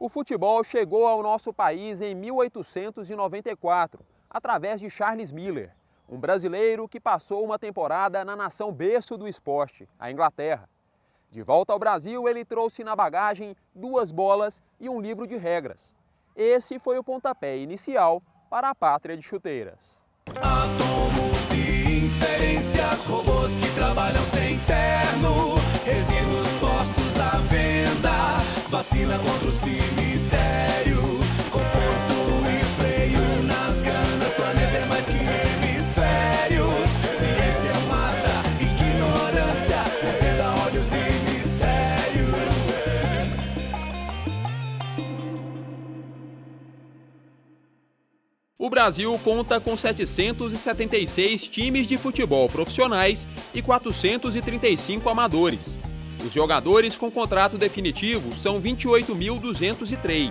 O futebol chegou ao nosso país em 1894, através de Charles Miller, um brasileiro que passou uma temporada na nação berço do esporte, a Inglaterra. De volta ao Brasil, ele trouxe na bagagem 2 bolas e um livro de regras. Esse foi o pontapé inicial para a pátria de chuteiras. Átomos e inferências, robôs que trabalham sem terno, resíduos postos à venda, vacina contra o cemitério, conforto e freio nas ganas, planeta é mais que hemisférios, ciência mata, ignorância, desvenda olhos e mistérios. O Brasil conta com 776 times de futebol profissionais e 435 amadores. Os jogadores com contrato definitivo são 28.203.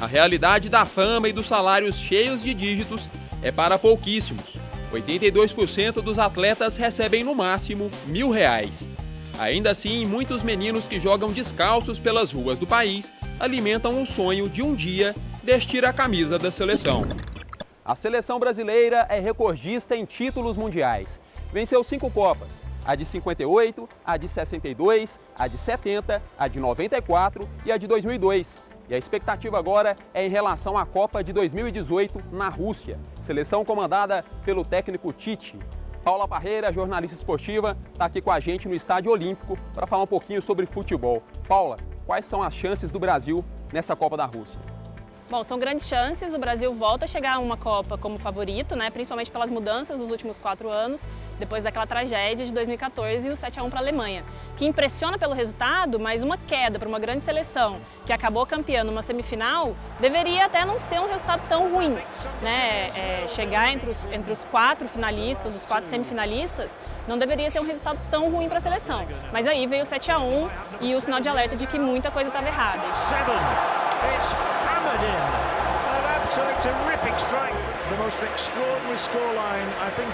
A realidade da fama e dos salários cheios de dígitos é para pouquíssimos. 82% dos atletas recebem no máximo R$1.000. Ainda assim, muitos meninos que jogam descalços pelas ruas do país alimentam o sonho de um dia vestir a camisa da seleção. A seleção brasileira é recordista em títulos mundiais. Venceu 5 Copas, a de 58, a de 62, a de 70, a de 94 e a de 2002. E a expectativa agora é em relação à Copa de 2018 na Rússia. Seleção comandada pelo técnico Tite. Paula Parreira, jornalista esportiva, está aqui com a gente no Estádio Olímpico para falar um pouquinho sobre futebol. Paula, quais são as chances do Brasil nessa Copa da Rússia? Bom, são grandes chances, o Brasil volta a chegar a uma Copa como favorito, né? Principalmente pelas mudanças dos últimos 4 anos, depois daquela tragédia de 2014 e o 7-1 para a Alemanha, que impressiona pelo resultado, mas uma queda para uma grande seleção que acabou campeã numa semifinal, deveria até não ser um resultado tão ruim, né? Chegar entre os 4 finalistas, os 4 semifinalistas, não deveria ser um resultado tão ruim para a seleção. Mas aí veio o 7-1 e o sinal de alerta de que muita coisa estava errada.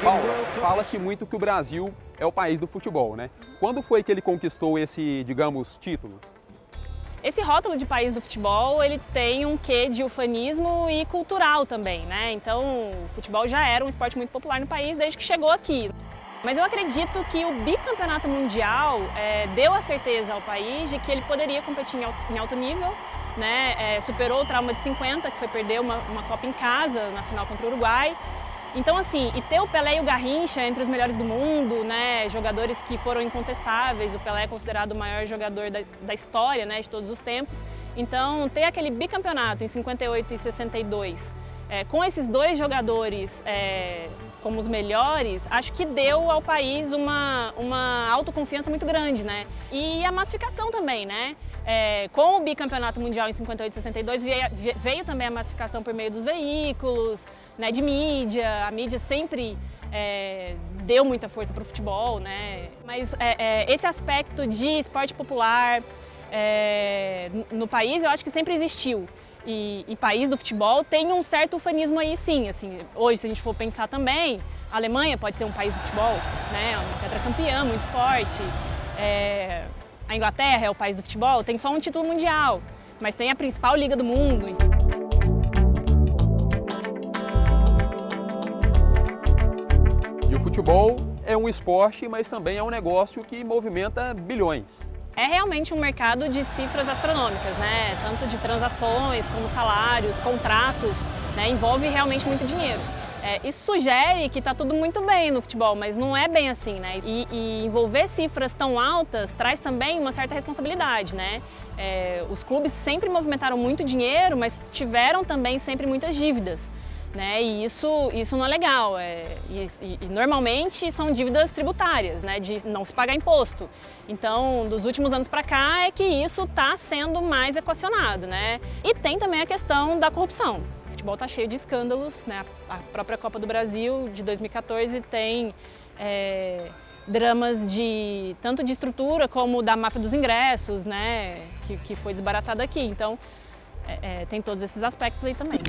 Paula, fala-se muito que o Brasil é o país do futebol, né? Quando foi que ele conquistou esse, digamos, título? Esse rótulo de país do futebol, ele tem um quê de ufanismo e cultural também, né? Então, o futebol já era um esporte muito popular no país desde que chegou aqui. Mas eu acredito que o bicampeonato mundial deu a certeza ao país de que ele poderia competir em alto nível, né? Superou o trauma de 50, que foi perder uma Copa em casa na final contra o Uruguai. Então, assim, e ter o Pelé e o Garrincha entre os melhores do mundo, né? Jogadores que foram incontestáveis, o Pelé é considerado o maior jogador da história, né? De todos os tempos. Então, ter aquele bicampeonato em 58 e 62, com esses 2 jogadores como os melhores, acho que deu ao país uma autoconfiança muito grande, né? E a massificação também, né? Com o bicampeonato mundial em 58 e 62 veio também a massificação por meio dos veículos, né, de mídia. A mídia sempre deu muita força para o futebol, né? Mas esse aspecto de esporte popular no país eu acho que sempre existiu. E país do futebol tem um certo ufanismo aí sim, assim, hoje se a gente for pensar também, a Alemanha pode ser um país do futebol, né, uma tetracampeã muito forte, a Inglaterra é o país do futebol, tem só um título mundial, mas tem a principal liga do mundo. E o futebol é um esporte, mas também é um negócio que movimenta bilhões. É realmente um mercado de cifras astronômicas, né? Tanto de transações como salários, contratos, né? Envolve realmente muito dinheiro. Isso sugere que está tudo muito bem no futebol, mas não é bem assim, né? E envolver cifras tão altas traz também uma certa responsabilidade, né? Os clubes sempre movimentaram muito dinheiro, mas tiveram também sempre muitas dívidas. Né? E isso não é legal, e normalmente são dívidas tributárias, né? De não se pagar imposto. Então, dos últimos anos para cá é que isso está sendo mais equacionado, né? E tem também a questão da corrupção. O futebol está cheio de escândalos, né? A própria Copa do Brasil de 2014 tem dramas tanto de estrutura como da máfia dos ingressos, né? Que foi desbaratada aqui. Então, tem todos esses aspectos aí também.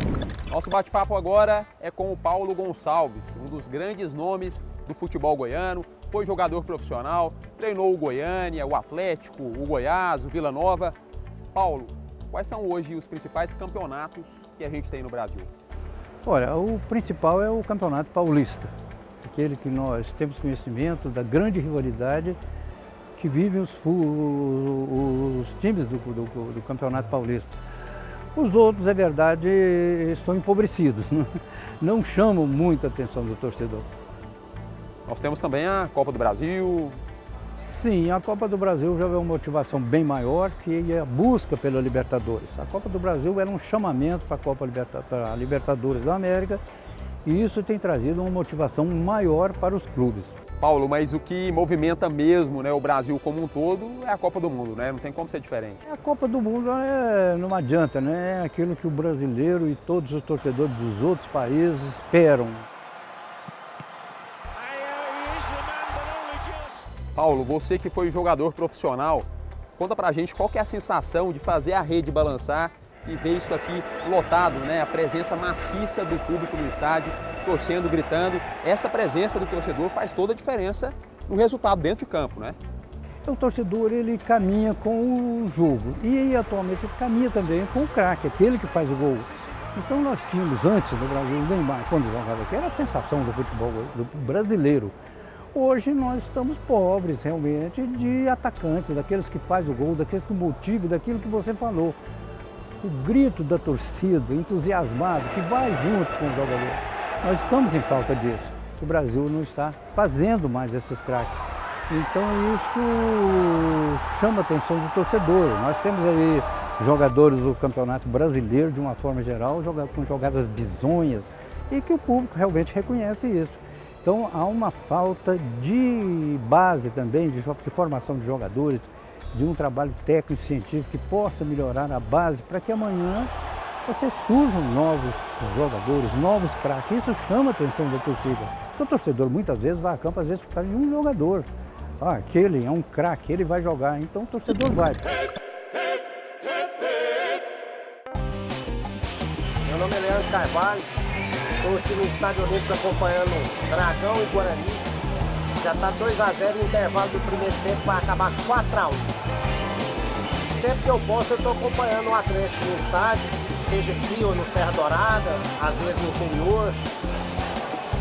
Nosso bate-papo agora é com o Paulo Gonçalves, um dos grandes nomes do futebol goiano, foi jogador profissional, treinou o Goiânia, o Atlético, o Goiás, o Vila Nova. Paulo, quais são hoje os principais campeonatos que a gente tem no Brasil? Olha, o principal é o Campeonato Paulista, aquele que nós temos conhecimento da grande rivalidade que vivem os times do Campeonato Paulista. Os outros, é verdade, estão empobrecidos, não chamam muita atenção do torcedor. Nós temos também a Copa do Brasil. Sim, a Copa do Brasil já é uma motivação bem maior, que é a busca pela Libertadores. A Copa do Brasil era um chamamento para a Libertadores da América e isso tem trazido uma motivação maior para os clubes. Paulo, mas o que movimenta mesmo, né, o Brasil como um todo é a Copa do Mundo, né? Não tem como ser diferente. A Copa do Mundo não adianta, né? É aquilo que o brasileiro e todos os torcedores dos outros países esperam. Paulo, você que foi jogador profissional, conta pra gente qual que é a sensação de fazer a rede balançar e ver isso aqui lotado, né? A presença maciça do público no estádio, torcendo, gritando. Essa presença do torcedor faz toda a diferença no resultado dentro de campo, né? O torcedor, ele caminha com o jogo e atualmente ele caminha também com o craque, aquele que faz o gol. Então nós tínhamos antes no Brasil, o Neymar, quando jogava aqui, era a sensação do futebol brasileiro. Hoje nós estamos pobres realmente de atacantes, daqueles que fazem o gol, daqueles que motivam, daquilo que você falou. O grito da torcida, entusiasmado, que vai junto com o jogador. Nós estamos em falta disso. O Brasil não está fazendo mais esses craques. Então isso chama a atenção do torcedor. Nós temos aí jogadores do Campeonato Brasileiro, de uma forma geral, com jogadas bizonhas, e que o público realmente reconhece isso. Então há uma falta de base também, de formação de jogadores, de um trabalho técnico e científico que possa melhorar a base para que amanhã surjam novos jogadores, novos craques. Isso chama a atenção da torcida. Porque o torcedor muitas vezes vai a campo, às vezes por causa de um jogador. Ah, aquele é um craque, ele vai jogar, então o torcedor vai. Meu nome é Leandro Carvalho. Estou aqui no Estádio Olímpico acompanhando Dragão e Guarani. Já está 2-0 em intervalo do primeiro tempo, vai acabar 4-1. Sempre que eu posso, eu estou acompanhando o Atlético no estádio, seja aqui ou no Serra Dourada, às vezes no interior.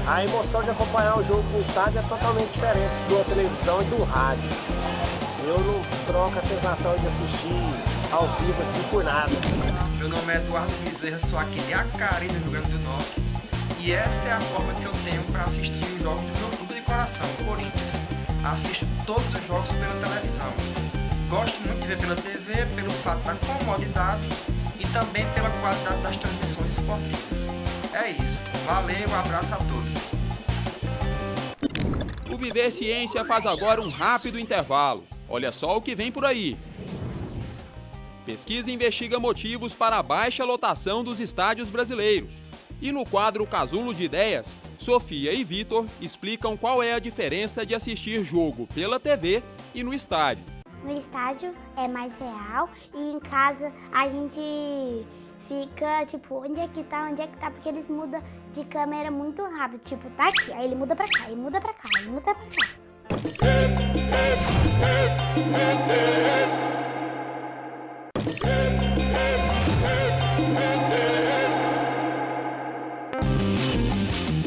A emoção de acompanhar o jogo no estádio é totalmente diferente da televisão e do rádio. Eu não troco a sensação de assistir ao vivo aqui por nada. Meu nome é Eduardo Bezerra, sou aqui de Acari, no Rio Grande do Norte. E essa é a forma que eu tenho para assistir os jogos do meu clube de coração, Corinthians. Assisto todos os jogos pela televisão. Gosto muito de ver pela TV, pelo fato da comodidade e também pela qualidade das transmissões esportivas. É isso. Valeu, um abraço a todos. O Viver Ciência faz agora um rápido intervalo. Olha só o que vem por aí. Pesquisa investiga motivos para a baixa lotação dos estádios brasileiros. E no quadro Casulo de Ideias, Sofia e Vitor explicam qual é a diferença de assistir jogo pela TV e no estádio. No estádio é mais real e em casa a gente fica tipo, onde é que tá, porque eles mudam de câmera muito rápido, tipo, tá aqui, aí ele muda pra cá, ele muda pra cá, ele muda pra cá.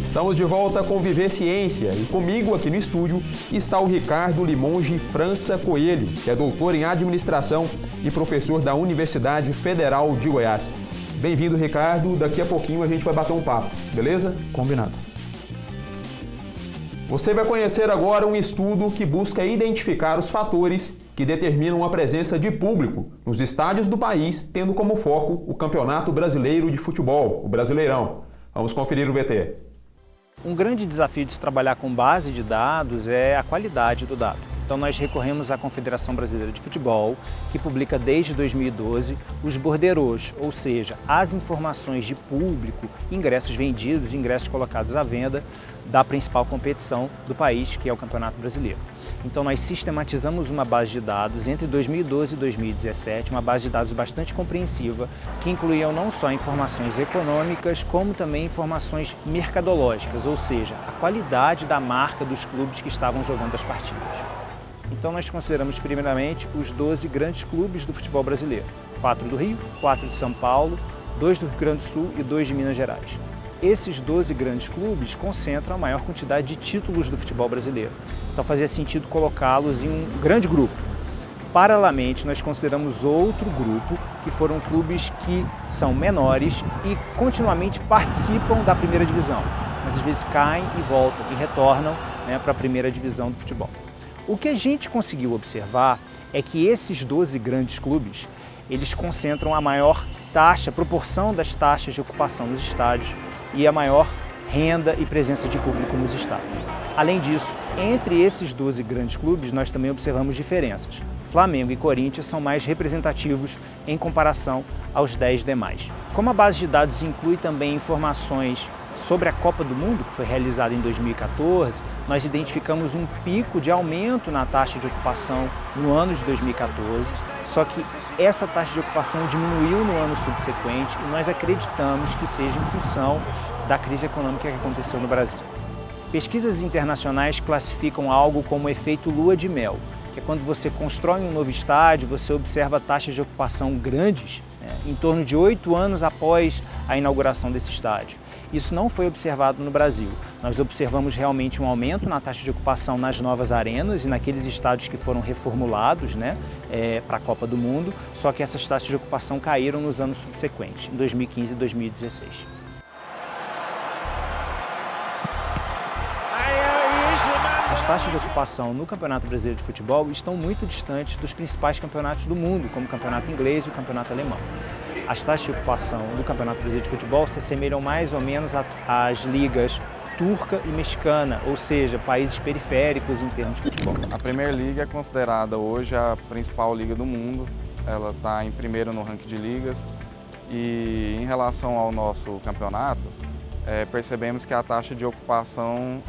Estamos de volta com Viver Ciência e comigo aqui no estúdio está o Ricardo Limonge França Coelho, que é doutor em administração e professor da Universidade Federal de Goiás. Bem-vindo, Ricardo. Daqui a pouquinho a gente vai bater um papo, beleza? Combinado. Você vai conhecer agora um estudo que busca identificar os fatores que determinam a presença de público nos estádios do país, tendo como foco o Campeonato Brasileiro de Futebol, o Brasileirão. Vamos conferir o VT. Um grande desafio de se trabalhar com base de dados é a qualidade do dado. Então nós recorremos à Confederação Brasileira de Futebol, que publica desde 2012 os borderôs, ou seja, as informações de público, ingressos vendidos, ingressos colocados à venda da principal competição do país, que é o Campeonato Brasileiro. Então nós sistematizamos uma base de dados entre 2012 e 2017, uma base de dados bastante compreensiva, que incluía não só informações econômicas, como também informações mercadológicas, ou seja, a qualidade da marca dos clubes que estavam jogando as partidas. Então nós consideramos primeiramente os 12 grandes clubes do futebol brasileiro. 4 do Rio, 4 de São Paulo, 2 do Rio Grande do Sul e 2 de Minas Gerais. Esses 12 grandes clubes concentram a maior quantidade de títulos do futebol brasileiro. Então fazia sentido colocá-los em um grande grupo. Paralelamente, nós consideramos outro grupo, que foram clubes que são menores e continuamente participam da primeira divisão, mas às vezes caem e voltam e retornam, né, para a primeira divisão do futebol. O que a gente conseguiu observar é que esses 12 grandes clubes, eles concentram a maior proporção das taxas de ocupação nos estádios e a maior renda e presença de público nos estádios. Além disso, entre esses 12 grandes clubes, nós também observamos diferenças. Flamengo e Corinthians são mais representativos em comparação aos 10 demais. Como a base de dados inclui também informações sobre a Copa do Mundo, que foi realizada em 2014, nós identificamos um pico de aumento na taxa de ocupação no ano de 2014, só que essa taxa de ocupação diminuiu no ano subsequente e nós acreditamos que seja em função da crise econômica que aconteceu no Brasil. Pesquisas internacionais classificam algo como efeito lua de mel, que é quando você constrói um novo estádio, você observa taxas de ocupação grandes, né, em torno de 8 anos após a inauguração desse estádio. Isso não foi observado no Brasil. Nós observamos realmente um aumento na taxa de ocupação nas novas arenas e naqueles estádios que foram reformulados, né, para a Copa do Mundo, só que essas taxas de ocupação caíram nos anos subsequentes, em 2015 e 2016. As taxas de ocupação no Campeonato Brasileiro de Futebol estão muito distantes dos principais campeonatos do mundo, como o Campeonato Inglês e o Campeonato Alemão. As taxas de ocupação do Campeonato Brasileiro de Futebol se assemelham mais ou menos às ligas turca e mexicana, ou seja, países periféricos em termos de futebol. A Premier League é considerada hoje a principal liga do mundo. Ela está em primeiro no ranking de ligas e em relação ao nosso campeonato, percebemos que a taxa de ocupação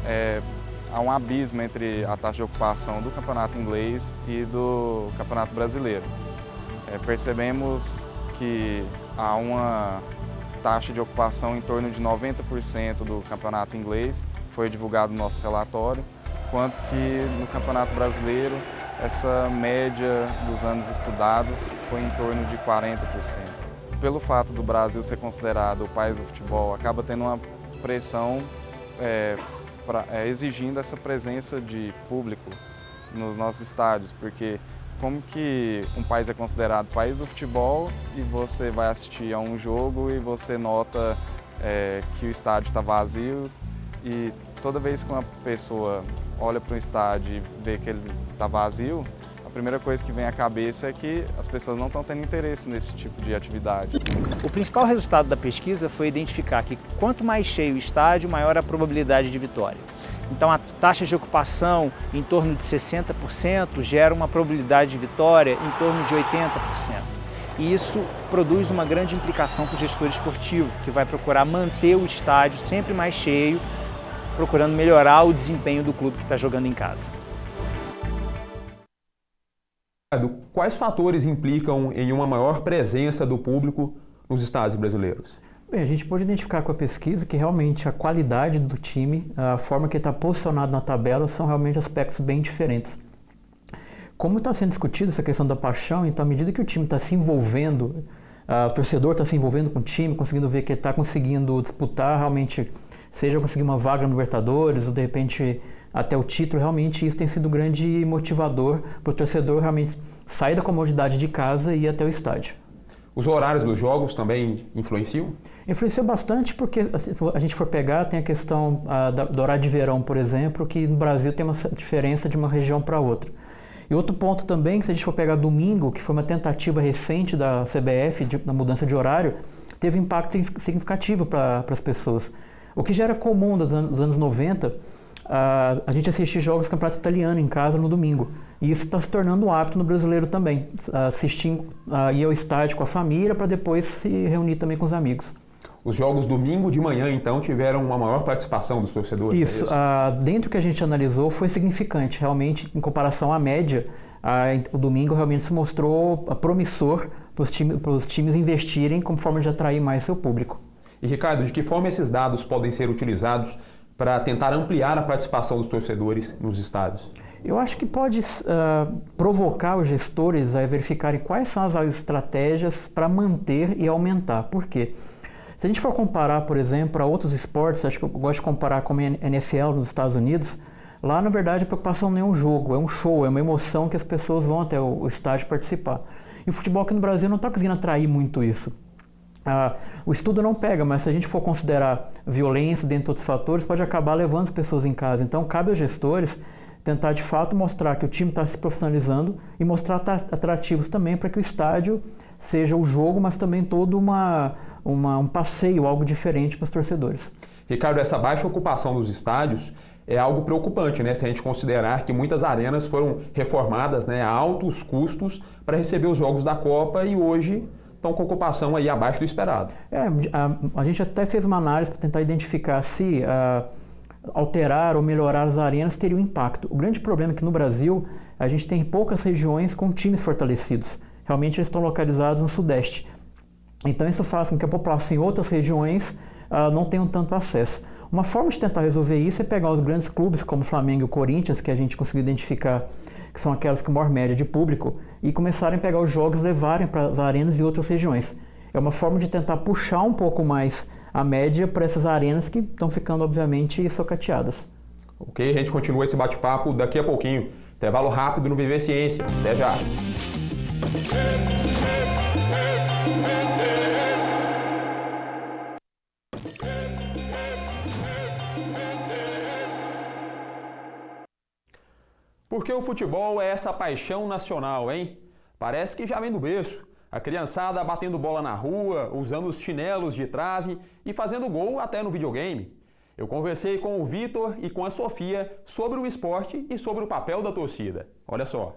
há um abismo entre a taxa de ocupação do campeonato inglês e do campeonato brasileiro. Percebemos que há uma taxa de ocupação em torno de 90% do campeonato inglês, foi divulgado no nosso relatório, enquanto que no campeonato brasileiro essa média dos anos estudados foi em torno de 40%. Pelo fato do Brasil ser considerado o país do futebol, acaba tendo uma pressão exigindo essa presença de público nos nossos estádios, porque como que um país é considerado país do futebol e você vai assistir a um jogo e você nota que o estádio está vazio e toda vez que uma pessoa olha para um estádio e vê que ele está vazio, a primeira coisa que vem à cabeça é que as pessoas não estão tendo interesse nesse tipo de atividade. O principal resultado da pesquisa foi identificar que quanto mais cheio o estádio, maior a probabilidade de vitória. Então a taxa de ocupação em torno de 60% gera uma probabilidade de vitória em torno de 80%. E isso produz uma grande implicação para o gestor esportivo, que vai procurar manter o estádio sempre mais cheio, procurando melhorar o desempenho do clube que está jogando em casa. Quais fatores implicam em uma maior presença do público nos estádios brasileiros? Bem, a gente pode identificar com a pesquisa que realmente a qualidade do time, a forma que ele está posicionado na tabela são realmente aspectos bem diferentes. Como está sendo discutido essa questão da paixão, então à medida que o time está se envolvendo, o torcedor está se envolvendo com o time, conseguindo ver que ele está conseguindo disputar realmente, seja conseguir uma vaga no Libertadores ou de repente até o título, realmente isso tem sido um grande motivador para o torcedor realmente sair da comodidade de casa e ir até o estádio. Os horários dos jogos também influenciam? Influenciou bastante porque, se a gente for pegar, tem a questão do horário de verão, por exemplo, que no Brasil tem uma diferença de uma região para outra. E outro ponto também, se a gente for pegar domingo, que foi uma tentativa recente da CBF da mudança de horário, teve impacto significativo para as pessoas. O que já era comum dos anos 90, a gente assistir jogos do campeonato italiano em casa no domingo. E isso está se tornando um hábito no brasileiro também, ir ao estádio com a família para depois se reunir também com os amigos. Os jogos domingo de manhã, então, tiveram uma maior participação dos torcedores? Isso. Dentro do que a gente analisou foi significante. Realmente, em comparação à média, o domingo realmente se mostrou promissor para os times investirem como forma de atrair mais seu público. E, Ricardo, de que forma esses dados podem ser utilizados para tentar ampliar a participação dos torcedores nos estádios? Eu acho que pode provocar os gestores a verificarem quais são as estratégias para manter e aumentar. Por quê? Se a gente for comparar, por exemplo, a outros esportes, acho que eu gosto de comparar com a NFL nos Estados Unidos, lá, na verdade, a preocupação não é um jogo, é um show, é uma emoção que as pessoas vão até o estádio participar. E o futebol aqui no Brasil não está conseguindo atrair muito isso. O estudo não pega, mas se a gente for considerar violência, dentre outros fatores, pode acabar levando as pessoas em casa. Então, cabe aos gestores tentar, de fato, mostrar que o time está se profissionalizando e mostrar atrativos também para que o estádio seja o jogo, mas também todo um passeio, algo diferente para os torcedores. Ricardo, essa baixa ocupação dos estádios é algo preocupante, né? Se a gente considerar que muitas arenas foram reformadas, né, a altos custos para receber os jogos da Copa e hoje estão com ocupação aí abaixo do esperado. A gente até fez uma análise para tentar identificar se alterar ou melhorar as arenas teria um impacto. O grande problema é que no Brasil a gente tem poucas regiões com times fortalecidos. Realmente eles estão localizados no Sudeste. Então isso faz com que a população em outras regiões não tenham tanto acesso. Uma forma de tentar resolver isso é pegar os grandes clubes como o Flamengo e o Corinthians, que a gente conseguiu identificar que são aquelas com maior média de público, e começarem a pegar os jogos e levarem para as arenas de outras regiões. É uma forma de tentar puxar um pouco mais a média para essas arenas que estão ficando, obviamente, socateadas. Ok, a gente continua esse bate-papo daqui a pouquinho. Intervalo rápido no Viver Ciência. Até já! Porque o futebol é essa paixão nacional, hein? Parece que já vem do berço. A criançada batendo bola na rua, usando os chinelos de trave e fazendo gol até no videogame. Eu conversei com o Vitor e com a Sofia sobre o esporte e sobre o papel da torcida. Olha só.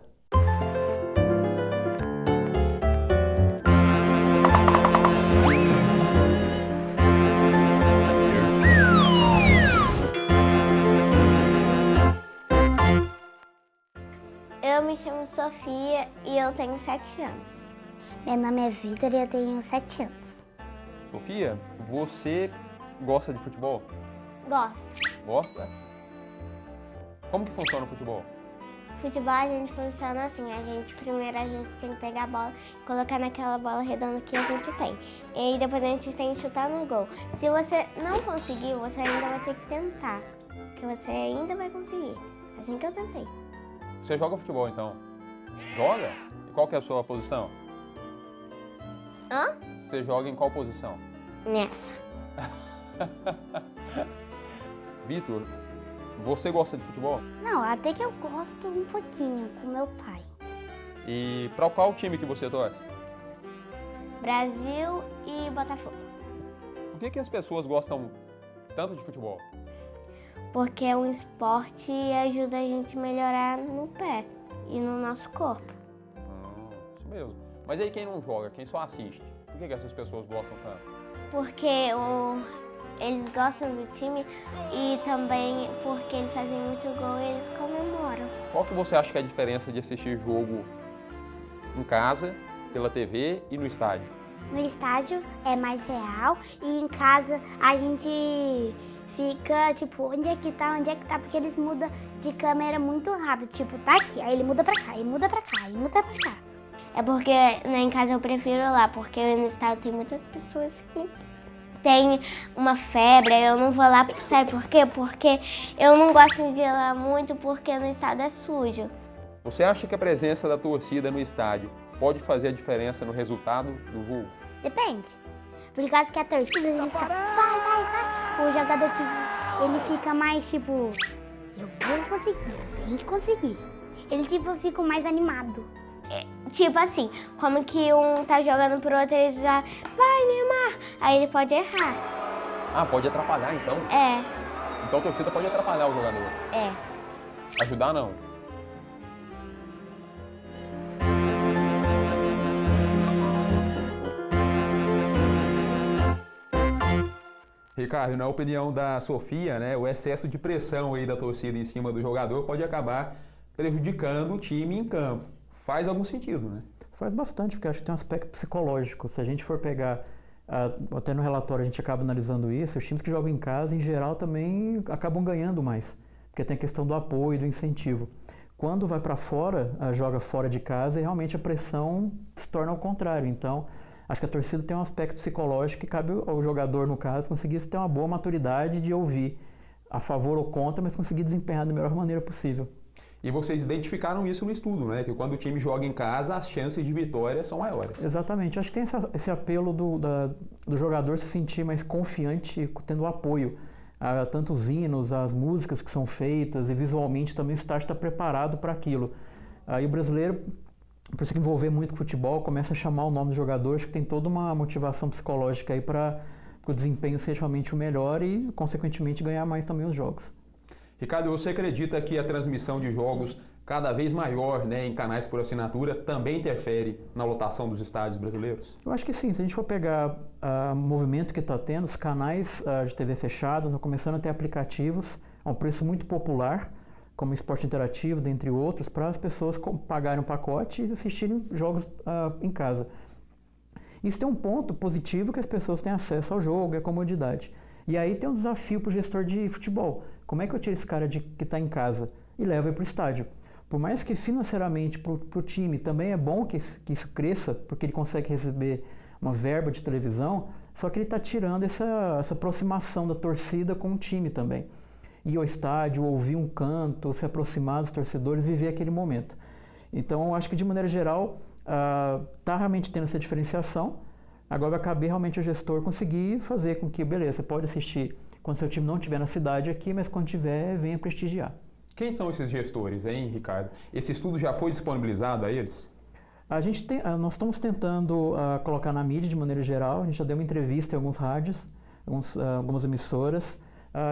Eu me chamo Sofia e eu tenho 7 anos. Meu nome é Vitor e eu tenho 7 anos. Sofia, você gosta de futebol? Gosto. Gosta? Como que funciona o futebol? Futebol a gente funciona assim, primeiro a gente tem que pegar a bola e colocar naquela bola redonda que a gente tem. E aí depois a gente tem que chutar no gol. Se você não conseguir, você ainda vai ter que tentar, que você ainda vai conseguir. Assim que eu tentei. Você joga futebol então? Joga? E qual que é a sua posição? Hã? Você joga em qual posição? Nessa. Vitor, você gosta de futebol? Não, até que eu gosto um pouquinho com meu pai. E para qual time que você torce? Brasil e Botafogo. Por que as pessoas gostam tanto de futebol? Porque é um esporte e ajuda a gente a melhorar no pé e no nosso corpo. Isso mesmo. Mas aí quem não joga, quem só assiste, por que essas pessoas gostam tanto? Porque eles gostam do time e também porque eles fazem muito gol e eles comemoram. Qual que você acha que é a diferença de assistir jogo em casa, pela TV e no estádio? No estádio é mais real e em casa a gente fica, tipo, onde é que tá, porque eles mudam de câmera muito rápido, tipo, tá aqui, aí ele muda pra cá, ele muda pra cá, ele muda pra cá. É porque em casa eu prefiro lá, porque no estádio tem muitas pessoas que têm uma febre, eu não vou lá, sabe por quê? Porque eu não gosto de ir lá muito, porque no estádio é sujo. Você acha que a presença da torcida no estádio pode fazer a diferença no resultado do jogo? Depende. Por causa que a torcida, eles ficam, vai. O jogador, tipo, ele fica mais, tipo, eu vou conseguir, eu tenho que conseguir. Ele, tipo, fica mais animado. Tipo assim, como que um tá jogando pro outro, ele já, vai, Neymar, aí ele pode errar. Ah, pode atrapalhar então? É. Então a torcida pode atrapalhar o jogador? É. Ajudar não? Ricardo, na opinião da Sofia, né, o excesso de pressão aí da torcida em cima do jogador pode acabar prejudicando o time em campo. Faz algum sentido, né? Faz bastante, porque acho que tem um aspecto psicológico. Se a gente for pegar, até no relatório a gente acaba analisando isso, os times que jogam em casa, em geral, também acabam ganhando mais, porque tem a questão do apoio, do incentivo. Quando vai para fora, joga fora de casa e realmente a pressão se torna ao contrário. Então, acho que a torcida tem um aspecto psicológico que cabe ao jogador, no caso, conseguir ter uma boa maturidade de ouvir a favor ou contra, mas conseguir desempenhar da melhor maneira possível. E vocês identificaram isso no estudo, né? Que quando o time joga em casa, as chances de vitória são maiores. Exatamente. Acho que tem esse apelo do jogador se sentir mais confiante, tendo apoio a tanto os hinos, as músicas que são feitas e visualmente também o estádio está preparado para aquilo. Aí o brasileiro, por se envolver muito com futebol, começa a chamar o nome do jogador, acho que tem toda uma motivação psicológica aí para que o desempenho seja realmente o melhor e, consequentemente, ganhar mais também os jogos. Ricardo, você acredita que a transmissão de jogos cada vez maior, né, em canais por assinatura também interfere na lotação dos estádios brasileiros? Eu acho que sim. Se a gente for pegar o movimento que está tendo, os canais de TV fechado estão começando a ter aplicativos a um preço muito popular, como Esporte Interativo, dentre outros, para as pessoas pagarem um pacote e assistirem jogos em casa. Isso tem um ponto positivo que as pessoas têm acesso ao jogo e à comodidade. E aí tem um desafio para o gestor de futebol. Como é que eu tiro esse cara que está em casa e levo ele para o estádio? Por mais que financeiramente para o time também é bom que isso cresça, porque ele consegue receber uma verba de televisão, só que ele está tirando essa aproximação da torcida com o time também. Ir ao estádio, ouvir um canto, se aproximar dos torcedores, viver aquele momento. Então, eu acho que de maneira geral, está realmente tendo essa diferenciação. Agora vai caber realmente o gestor conseguir fazer com que, beleza, você pode assistir quando seu time não estiver na cidade aqui, mas quando tiver, venha prestigiar. Quem são esses gestores, hein, Ricardo? Esse estudo já foi disponibilizado a eles? Nós estamos tentando colocar na mídia de maneira geral. A gente já deu uma entrevista em alguns rádios, algumas emissoras.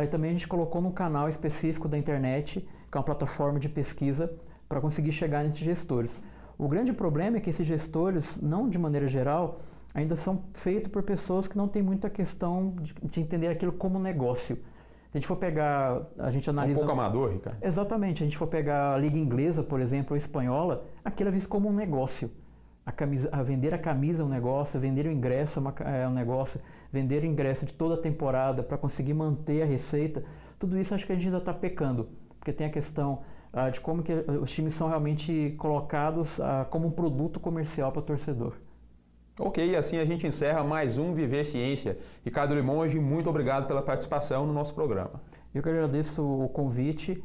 E também a gente colocou num canal específico da internet, que é uma plataforma de pesquisa, para conseguir chegar nesses gestores. O grande problema é que esses gestores, não de maneira geral, ainda são feitos por pessoas que não têm muita questão de entender aquilo como negócio. Se a gente for pegar, a gente analisa... Um pouco amador, Ricardo. Exatamente. A gente for pegar a Liga Inglesa, por exemplo, ou espanhola, aquilo é visto como um negócio. Vender a camisa é um negócio, vender o ingresso é um negócio, vender o ingresso de toda a temporada para conseguir manter a receita, tudo isso acho que a gente ainda está pecando, porque tem a questão de como que os times são realmente colocados como um produto comercial para o torcedor. Ok, assim a gente encerra mais um Viver Ciência. Ricardo Limonge, muito obrigado pela participação no nosso programa. Eu que agradeço o convite,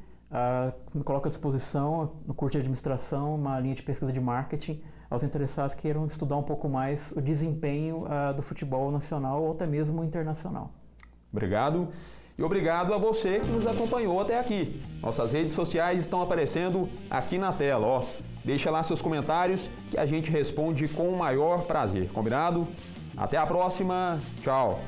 me coloco à disposição no curso de administração, uma linha de pesquisa de marketing, aos interessados que queiram estudar um pouco mais o desempenho do futebol nacional ou até mesmo internacional. Obrigado. E obrigado a você que nos acompanhou até aqui. Nossas redes sociais estão aparecendo aqui na tela, ó. Deixa lá seus comentários que a gente responde com o maior prazer, combinado? Até a próxima, tchau!